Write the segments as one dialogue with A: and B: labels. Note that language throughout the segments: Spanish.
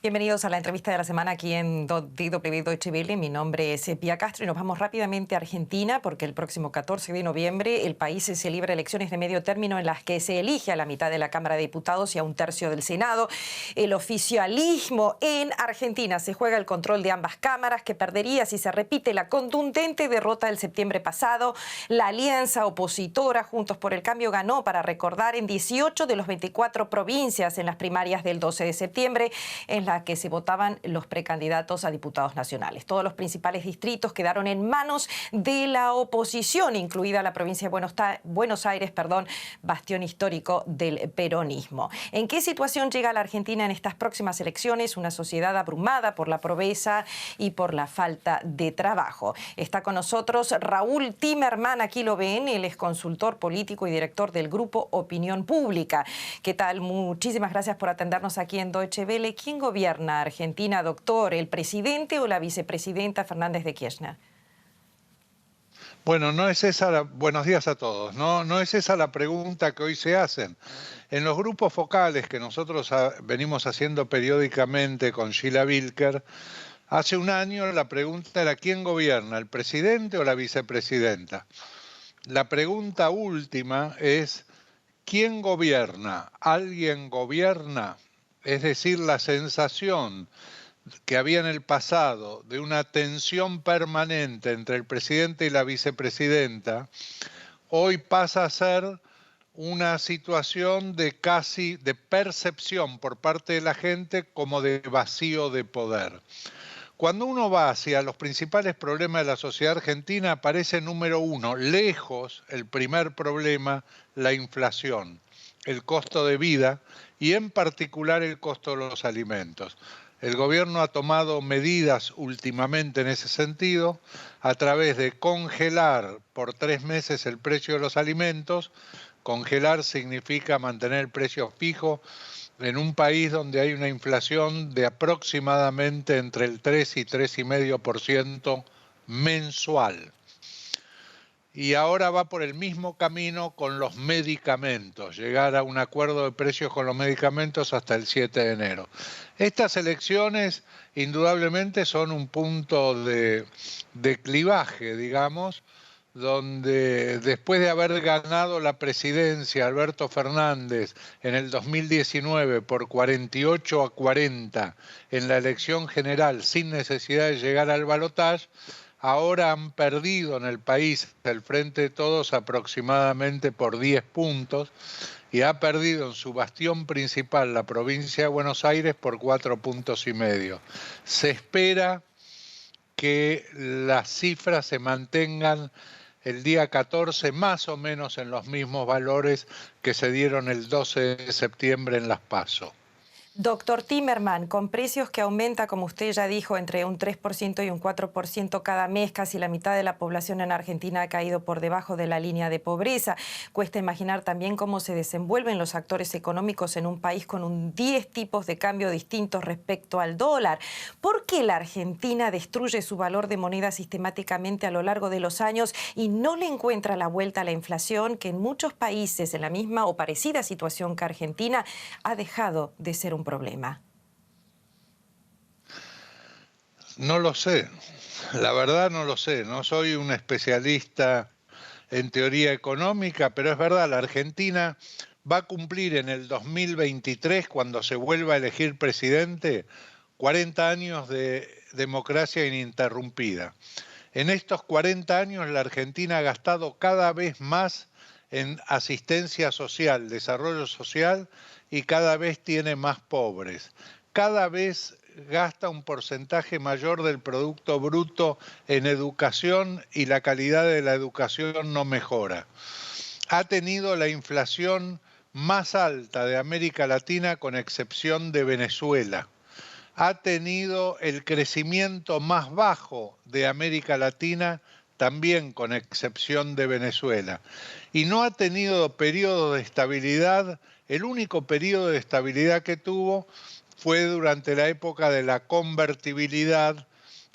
A: Bienvenidos a la entrevista de la semana aquí en DW Deutsche Welle. Mi nombre es Pía Castro y nos vamos rápidamente a Argentina porque el próximo 14 de noviembre el país se celebra elecciones de medio término en las que se elige a la mitad de la Cámara de Diputados y a un tercio del Senado. El oficialismo en Argentina se juega el control de ambas cámaras, que perdería si se repite la contundente derrota del septiembre pasado. La alianza opositora Juntos por el Cambio ganó, para recordar, en 18 de los 24 provincias en las primarias del 12 de septiembre, en la que se votaban los precandidatos a diputados nacionales. Todos los principales distritos quedaron en manos de la oposición, incluida la provincia de Buenos Aires, bastión histórico del peronismo. ¿En qué situación llega la Argentina en estas próximas elecciones? Una sociedad abrumada por la pobreza y por la falta de trabajo. Está con nosotros Raúl Timerman, aquí lo ven, él es consultor político y director del grupo Opinión Pública. ¿Qué tal? Muchísimas gracias por atendernos aquí en Deutsche Welle. ¿Quién gobierna Argentina, doctor? ¿El presidente o la vicepresidenta Fernández de Kirchner?
B: Bueno, no es esa buenos días a todos. No es esa la pregunta que hoy se hacen. En los grupos focales que nosotros venimos haciendo periódicamente con Sheila Wilker, hace un año la pregunta era ¿quién gobierna, el presidente o la vicepresidenta? La pregunta última es ¿quién gobierna? ¿Alguien gobierna? Es decir, la sensación que había en el pasado de una tensión permanente entre el presidente y la vicepresidenta, hoy pasa a ser una situación de percepción por parte de la gente como de vacío de poder. Cuando uno va hacia los principales problemas de la sociedad argentina, aparece número uno, lejos el primer problema, la inflación, el costo de vida y en particular el costo de los alimentos. El gobierno ha tomado medidas últimamente en ese sentido a través de congelar por 3 meses el precio de los alimentos. Congelar significa mantener el precio fijo en un país donde hay una inflación de aproximadamente entre el 3 y 3,5% mensual. Y ahora va por el mismo camino con los medicamentos, llegar a un acuerdo de precios con los medicamentos hasta el 7 de enero. Estas elecciones indudablemente son un punto de clivaje, digamos, donde después de haber ganado la presidencia Alberto Fernández en el 2019 por 48-40 en la elección general sin necesidad de llegar al balotaje, ahora han perdido en el país el Frente de Todos aproximadamente por 10 puntos y ha perdido en su bastión principal, la provincia de Buenos Aires, por 4,5 puntos. Se espera que las cifras se mantengan el día 14 más o menos en los mismos valores que se dieron el 12 de septiembre en las PASO.
A: Doctor Timerman, con precios que aumenta, como usted ya dijo, entre un 3% y un 4% cada mes, casi la mitad de la población en Argentina ha caído por debajo de la línea de pobreza. Cuesta imaginar también cómo se desenvuelven los actores económicos en un país con 10 tipos de cambio distintos respecto al dólar. ¿Por qué la Argentina destruye su valor de moneda sistemáticamente a lo largo de los años y no le encuentra la vuelta a la inflación, que en muchos países en la misma o parecida situación que Argentina ha dejado de ser un problema?
B: No lo sé, la verdad no lo sé, no soy un especialista en teoría económica, pero es verdad, la Argentina va a cumplir en el 2023, cuando se vuelva a elegir presidente, 40 años de democracia ininterrumpida. En estos 40 años la Argentina ha gastado cada vez más en asistencia social, desarrollo social, y cada vez tiene más pobres. Cada vez gasta un porcentaje mayor del Producto Bruto en educación y la calidad de la educación no mejora. Ha tenido la inflación más alta de América Latina con excepción de Venezuela. Ha tenido el crecimiento más bajo de América Latina también con excepción de Venezuela. Y no ha tenido periodo de estabilidad. El único periodo de estabilidad que tuvo fue durante la época de la convertibilidad,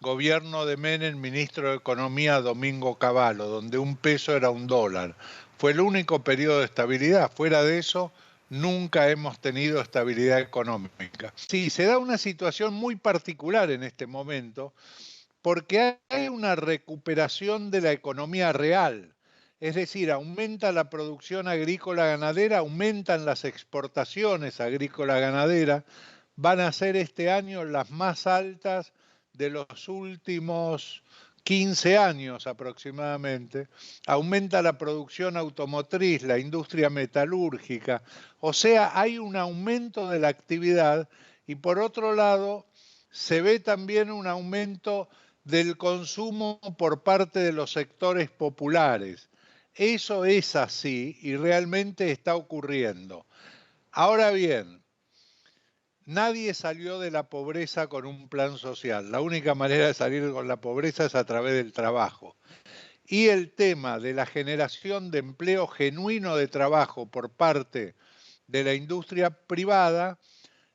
B: gobierno de Menem, ministro de Economía Domingo Cavallo, donde un peso era un dólar. Fue el único periodo de estabilidad. Fuera de eso, nunca hemos tenido estabilidad económica. Sí, se da una situación muy particular en este momento porque hay una recuperación de la economía real. Es decir, aumenta la producción agrícola ganadera, aumentan las exportaciones agrícola ganadera, van a ser este año las más altas de los últimos 15 años aproximadamente, aumenta la producción automotriz, la industria metalúrgica, o sea, hay un aumento de la actividad y por otro lado se ve también un aumento del consumo por parte de los sectores populares. Eso es así y realmente está ocurriendo. Ahora bien, nadie salió de la pobreza con un plan social. La única manera de salir con la pobreza es a través del trabajo. Y el tema de la generación de empleo genuino de trabajo por parte de la industria privada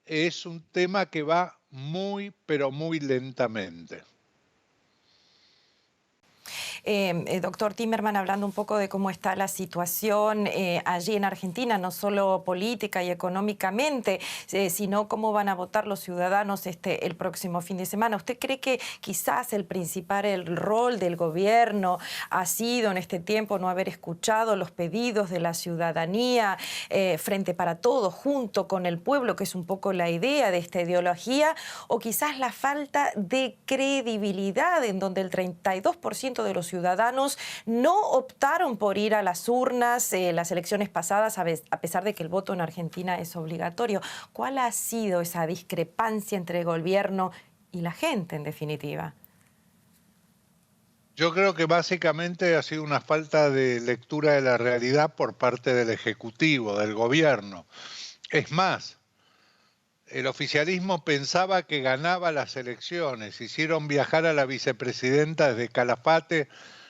B: es un tema que va muy, pero muy lentamente.
A: Doctor Timerman, hablando un poco de cómo está la situación allí en Argentina, no solo política y económicamente, sino cómo van a votar los ciudadanos el próximo fin de semana. ¿Usted cree que quizás el rol del gobierno ha sido en este tiempo no haber escuchado los pedidos de la ciudadanía frente para todos, junto con el pueblo, que es un poco la idea de esta ideología, o quizás la falta de credibilidad en donde el 32% de los ciudadanos no optaron por ir a las urnas las elecciones pasadas, a pesar de que el voto en Argentina es obligatorio? ¿Cuál ha sido esa discrepancia entre el gobierno y la gente, en definitiva?
B: Yo creo que básicamente ha sido una falta de lectura de la realidad por parte del Ejecutivo, del gobierno. Es más, el oficialismo pensaba que ganaba las elecciones. Hicieron viajar a la vicepresidenta desde Calafate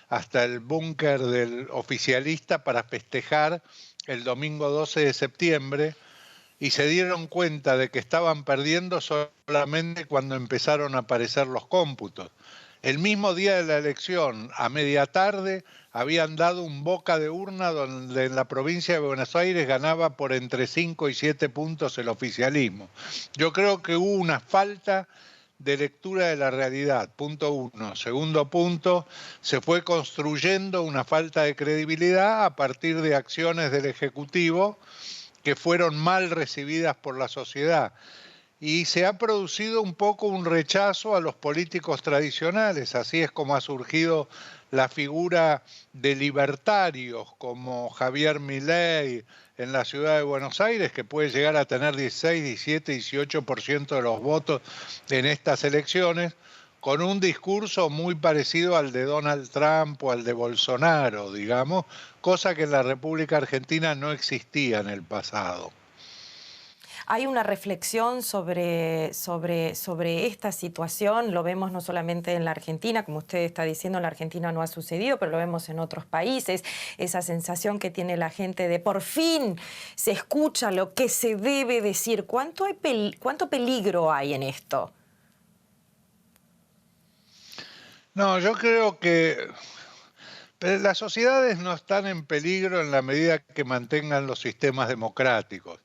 B: hasta el búnker del oficialista para festejar el domingo 12 de septiembre y se dieron cuenta de que estaban perdiendo solamente cuando empezaron a aparecer los cómputos. El mismo día de la elección, a media tarde, habían dado un boca de urna donde en la provincia de Buenos Aires ganaba por entre 5 y 7 puntos el oficialismo. Yo creo que hubo una falta de lectura de la realidad, punto uno. Segundo punto, se fue construyendo una falta de credibilidad a partir de acciones del Ejecutivo que fueron mal recibidas por la sociedad. Y se ha producido un poco un rechazo a los políticos tradicionales, así es como ha surgido la figura de libertarios como Javier Milei en la ciudad de Buenos Aires, que puede llegar a tener 16, 17, 18% de los votos en estas elecciones, con un discurso muy parecido al de Donald Trump o al de Bolsonaro, digamos, cosa que en la República Argentina no existía en el pasado.
A: Hay una reflexión sobre esta situación, lo vemos no solamente en la Argentina, como usted está diciendo, en la Argentina no ha sucedido, pero lo vemos en otros países, esa sensación que tiene la gente de por fin se escucha lo que se debe decir. ¿Cuánto peligro hay en esto?
B: No, yo creo que las sociedades no están en peligro en la medida que mantengan los sistemas democráticos.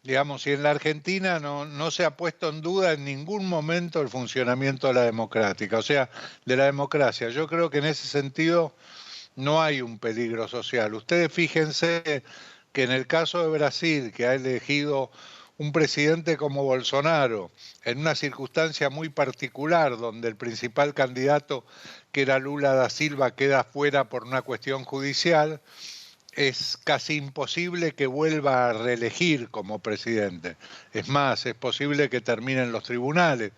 B: Digamos, si en la Argentina no se ha puesto en duda en ningún momento el funcionamiento de la democrática, o sea, de la democracia. Yo creo que en ese sentido no hay un peligro social. Ustedes fíjense que en el caso de Brasil, que ha elegido un presidente como Bolsonaro, en una circunstancia muy particular, donde el principal candidato, que era Lula da Silva, queda fuera por una cuestión judicial, es casi imposible que vuelva a reelegir como presidente. Es más, es posible que termine en los tribunales.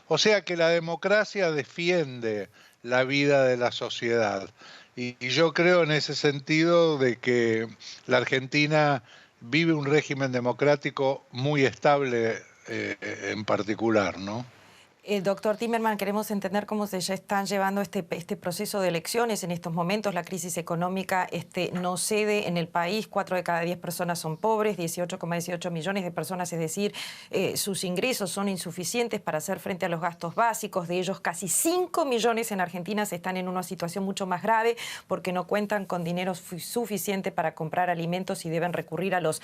B: O sea que la democracia defiende la vida de la sociedad. Y yo creo en ese sentido de que la Argentina vive un régimen democrático muy estable en particular, ¿no?
A: Doctor Timerman, queremos entender cómo se ya están llevando este proceso de elecciones en estos momentos. La crisis económica no cede en el país. 4 de cada 10 personas son pobres, 18,18 millones de personas, es decir, sus ingresos son insuficientes para hacer frente a los gastos básicos. De ellos, casi 5 millones en Argentina están en una situación mucho más grave porque no cuentan con dinero suficiente para comprar alimentos y deben recurrir a los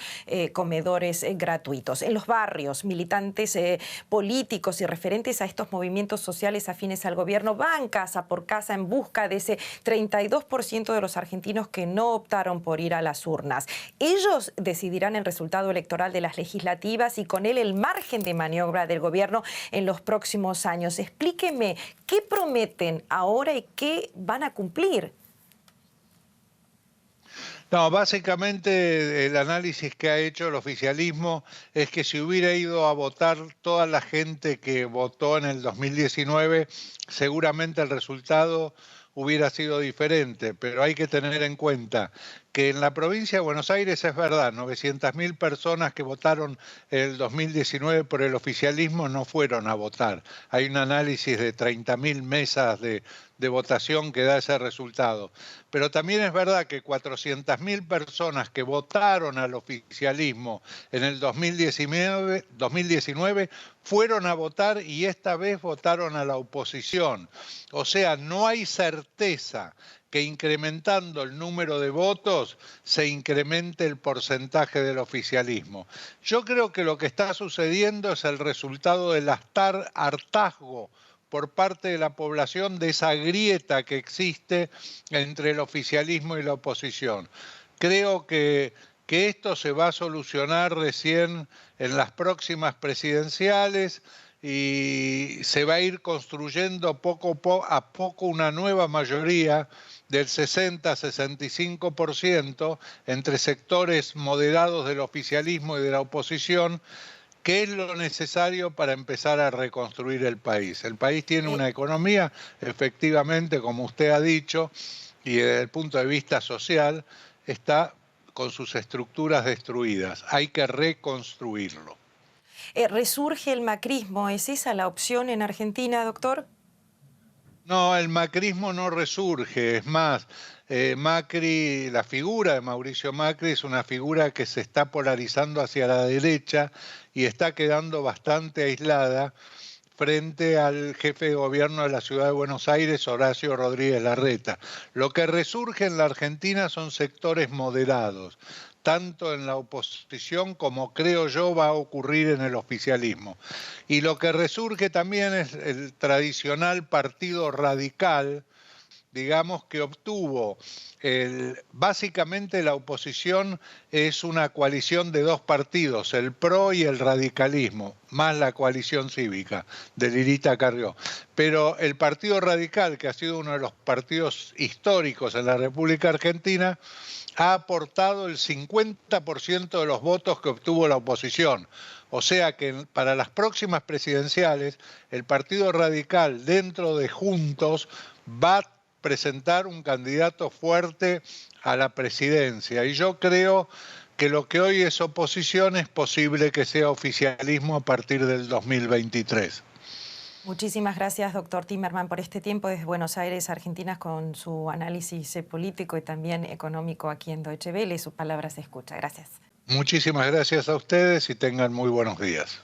A: comedores gratuitos. En los barrios, militantes políticos y referentes a estos movimientos sociales afines al gobierno van casa por casa en busca de ese 32% de los argentinos que no optaron por ir a las urnas. Ellos decidirán el resultado electoral de las legislativas y con él el margen de maniobra del gobierno en los próximos años. Explíqueme, ¿qué prometen ahora y qué van a cumplir?
B: No, básicamente el análisis que ha hecho el oficialismo es que si hubiera ido a votar toda la gente que votó en el 2019, seguramente el resultado hubiera sido diferente, pero hay que tener en cuenta que en la provincia de Buenos Aires es verdad, 900.000 personas que votaron en el 2019 por el oficialismo no fueron a votar. Hay un análisis de 30.000 mesas de votación que da ese resultado. Pero también es verdad que 400.000 personas que votaron al oficialismo en el 2019 fueron a votar y esta vez votaron a la oposición. O sea, no hay certeza que incrementando el número de votos se incremente el porcentaje del oficialismo. Yo creo que lo que está sucediendo es el resultado del hartazgo por parte de la población de esa grieta que existe entre el oficialismo y la oposición. Creo que esto se va a solucionar recién en las próximas presidenciales y se va a ir construyendo poco a poco una nueva mayoría del 60-65% entre sectores moderados del oficialismo y de la oposición, que es lo necesario para empezar a reconstruir el país. El país tiene una economía, efectivamente, como usted ha dicho, y desde el punto de vista social está con sus estructuras destruidas. Hay que reconstruirlo.
A: ¿Resurge el macrismo? ¿Es esa la opción en Argentina, doctor?
B: No, el macrismo no resurge, es más, Macri, la figura de Mauricio Macri es una figura que se está polarizando hacia la derecha y está quedando bastante aislada frente al jefe de gobierno de la ciudad de Buenos Aires, Horacio Rodríguez Larreta. Lo que resurge en la Argentina son sectores moderados, tanto en la oposición como creo yo va a ocurrir en el oficialismo. Y lo que resurge también es el tradicional partido radical, digamos, que obtuvo, básicamente la oposición es una coalición de dos partidos, el PRO y el radicalismo, más la coalición cívica de Lilita Carrió. Pero el Partido Radical, que ha sido uno de los partidos históricos en la República Argentina, ha aportado el 50% de los votos que obtuvo la oposición. O sea que para las próximas presidenciales, el Partido Radical dentro de Juntos va a presentar un candidato fuerte a la presidencia. Y yo creo que lo que hoy es oposición es posible que sea oficialismo a partir del 2023.
A: Muchísimas gracias, doctor Timerman, por este tiempo desde Buenos Aires, Argentina, con su análisis político y también económico aquí en Deutsche Welle. Sus palabras se escuchan. Gracias.
B: Muchísimas gracias a ustedes y tengan muy buenos días.